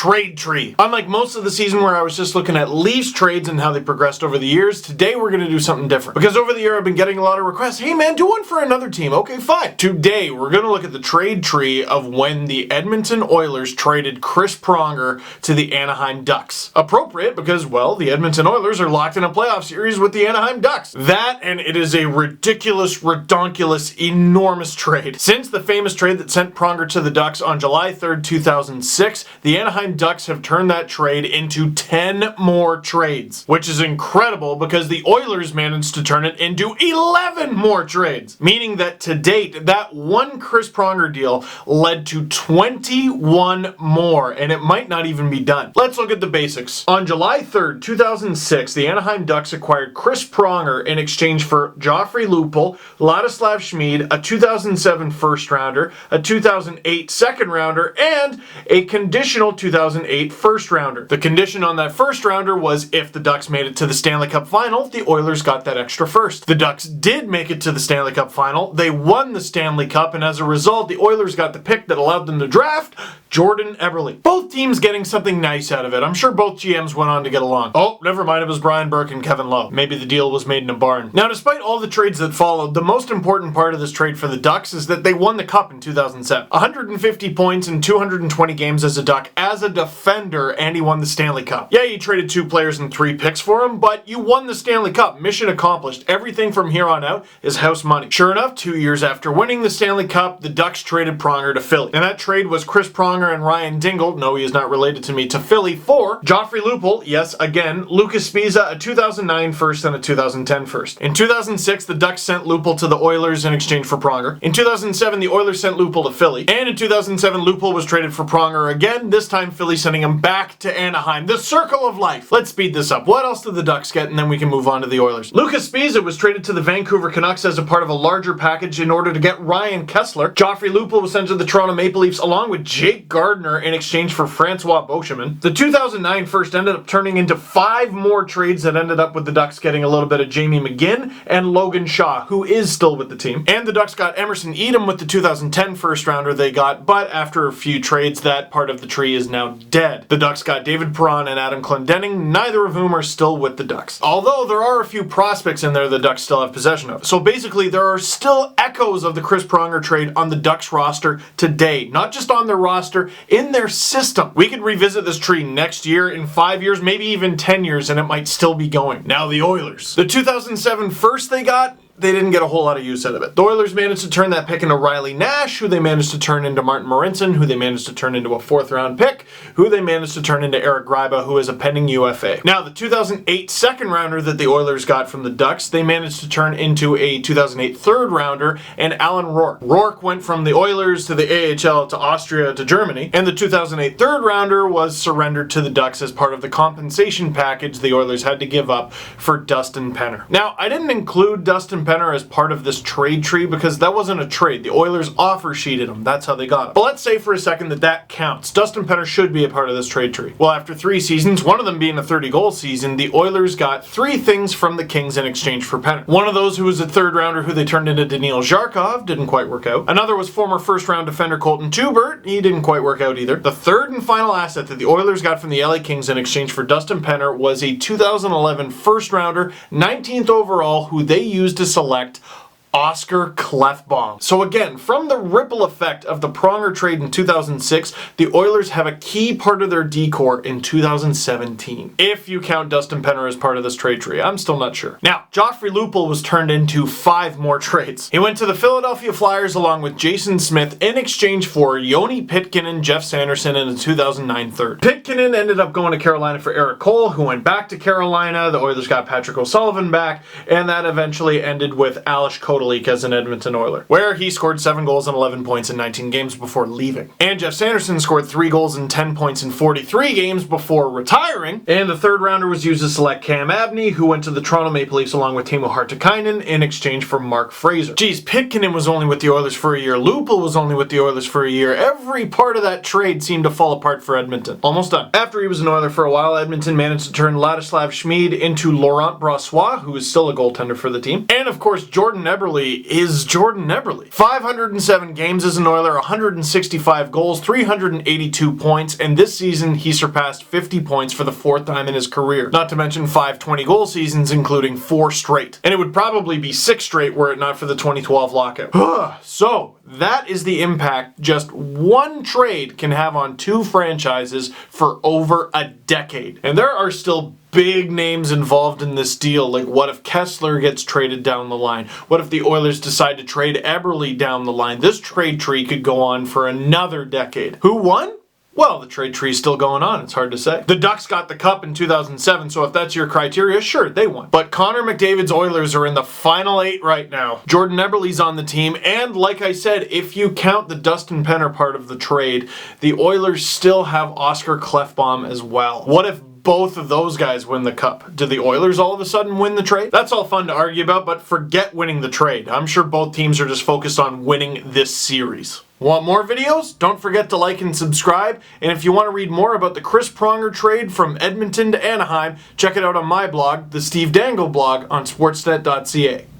trade tree. Unlike most of the season where I was just looking at Leafs trades and how they progressed over the years, today we're going to do something different. Because over the year I've been getting a lot of requests, hey man, do one for another team. Okay, fine. Today we're going to look at the trade tree of when the Edmonton Oilers traded Chris Pronger to the Anaheim Ducks. Appropriate because, well, the Edmonton Oilers are locked in a playoff series with the Anaheim Ducks. That, and it is a ridiculous, redonkulous, enormous trade. Since the famous trade that sent Pronger to the Ducks on July 3rd, 2006, the Anaheim Ducks have turned that trade into 10 more trades, which is incredible because the Oilers managed to turn it into 11 more trades, meaning that to date, that one Chris Pronger deal led to 21 more, and it might not even be done. Let's look at the basics. On July 3rd, 2006, the Anaheim Ducks acquired Chris Pronger in exchange for Joffrey Lupul, Ladislav Schmid, a 2007 first rounder, a 2008 second rounder, and a conditional 2008 first rounder. The condition on that first rounder was if the Ducks made it to the Stanley Cup final, the Oilers got that extra first. The Ducks did make it to the Stanley Cup final, they won the Stanley Cup, and as a result, the Oilers got the pick that allowed them to draft Jordan Eberle. Both teams getting something nice out of it. I'm sure both GMs went on to get along. Oh, never mind, it was Brian Burke and Kevin Lowe. Maybe the deal was made in a barn. Now, despite all the trades that followed, the most important part of this trade for the Ducks is that they won the Cup in 2007. 150 points in 220 games as a Duck, as a defender, and he won the Stanley Cup. Yeah, you traded 2 players and 3 picks for him, but you won the Stanley Cup. Mission accomplished. Everything from here on out is house money. Sure enough, 2 years after winning the Stanley Cup, the Ducks traded Pronger to Philly. And that trade was Chris Pronger and Ryan Dangle, no, he is not related to me, to Philly for Joffrey Lupul, yes, again, Lucas Spiza, a 2009 first and a 2010 first. In 2006, the Ducks sent Lupul to the Oilers in exchange for Pronger. In 2007, the Oilers sent Lupul to Philly. And in 2007, Lupul was traded for Pronger again, this time Philly sending him back to Anaheim. The circle of life. Let's speed this up. What else did the Ducks get? And then we can move on to the Oilers. Lucas Spiza was traded to the Vancouver Canucks as a part of a larger package in order to get Ryan Kessler. Joffrey Lupul was sent to the Toronto Maple Leafs along with Jake Gardiner in exchange for Francois Beauchemin. The 2009 first ended up turning into 5 more trades that ended up with the Ducks getting a little bit of Jamie McGinn and Logan Shaw, who is still with the team. And the Ducks got Emerson Edom with the 2010 first rounder they got, but after a few trades, that part of the tree is now dead. The Ducks got David Perron and Adam Clendenning, neither of whom are still with the Ducks. Although there are a few prospects in there the Ducks still have possession of. So basically, there are still echoes of the Chris Pronger trade on the Ducks roster today. Not just on their roster, in their system. We could revisit this tree next year, in 5 years, maybe even 10 years, and it might still be going. Now the Oilers. The 2007 first they got, they didn't get a whole lot of use out of it. The Oilers managed to turn that pick into Riley Nash, who they managed to turn into Martin Morinson, who they managed to turn into a 4th round pick, who they managed to turn into Eric Gryba, who is a pending UFA. Now, the 2008 second rounder that the Oilers got from the Ducks, they managed to turn into a 2008 third rounder, and Alan Rourke. Rourke went from the Oilers to the AHL to Austria to Germany, and the 2008 third rounder was surrendered to the Ducks as part of the compensation package the Oilers had to give up for Dustin Penner. Now, I didn't include Dustin Penner as part of this trade tree because that wasn't a trade. The Oilers offer sheeted him. That's how they got him. But let's say for a second that that counts. Dustin Penner should be a part of this trade tree. Well, after 3 seasons, one of them being a 30-goal season, the Oilers got 3 things from the Kings in exchange for Penner. One of those who was a third rounder who they turned into Daniil Zharkov, didn't quite work out. Another was former first-round defender Colton Tubert. He didn't quite work out either. The third and final asset that the Oilers got from the LA Kings in exchange for Dustin Penner was a 2011 first-rounder, 19th overall, who they used to select Oscar Klefbom. So again, from the ripple effect of the Pronger trade in 2006, the Oilers have a key part of their decor in 2017. If you count Dustin Penner as part of this trade tree, I'm still not sure. Now, Joffrey Lupul was turned into 5 more trades. He went to the Philadelphia Flyers along with Jason Smith in exchange for Yoni Pitkinen, Jeff Sanderson, and a 2009 third. Pitkinen ended up going to Carolina for Eric Cole, who went back to Carolina. The Oilers got Patrick O'Sullivan back, and that eventually ended with Alish Kodal as an Edmonton Oiler, where he scored 7 goals and 11 points in 19 games before leaving. And Jeff Sanderson scored 3 goals and 10 points in 43 games before retiring. And the third rounder was used to select Cam Abney, who went to the Toronto Maple Leafs along with Timo Hartikainen in exchange for Mark Fraser. Geez, Pitkinen was only with the Oilers for a year. Lupul was only with the Oilers for a year. Every part of that trade seemed to fall apart for Edmonton. Almost done. After he was an Oiler for a while, Edmonton managed to turn Ladislav Schmid into Laurent Brossoit, who is still a goaltender for the team. And of course, Jordan Eberle Eberle is Jordan Eberle. 507 games as an Oiler, 165 goals, 382 points, and this season he surpassed 50 points for the 4th time in his career. Not to mention 5 20-goal seasons, including 4 straight. And it would probably be 6 straight were it not for the 2012 lockout. So, that is the impact just one trade can have on 2 franchises for over a decade. And there are still big names involved in this deal, like what if Kessler gets traded down the line? What if the Oilers decide to trade Eberle down the line? This trade tree could go on for another decade. Who won? Well, the trade tree is still going on, it's hard to say. The Ducks got the cup in 2007, so if that's your criteria, sure, they won. But Connor McDavid's Oilers are in the final 8 right now. Jordan Eberle's on the team, and like I said, if you count the Dustin Penner part of the trade, the Oilers still have Oscar Klefbom as well. What if both of those guys win the cup? Do the Oilers all of a sudden win the trade? That's all fun to argue about, but forget winning the trade. I'm sure both teams are just focused on winning this series. Want more videos? Don't forget to like and subscribe. And if you want to read more about the Chris Pronger trade from Edmonton to Anaheim, check it out on my blog, the Steve Dangle blog on sportsnet.ca.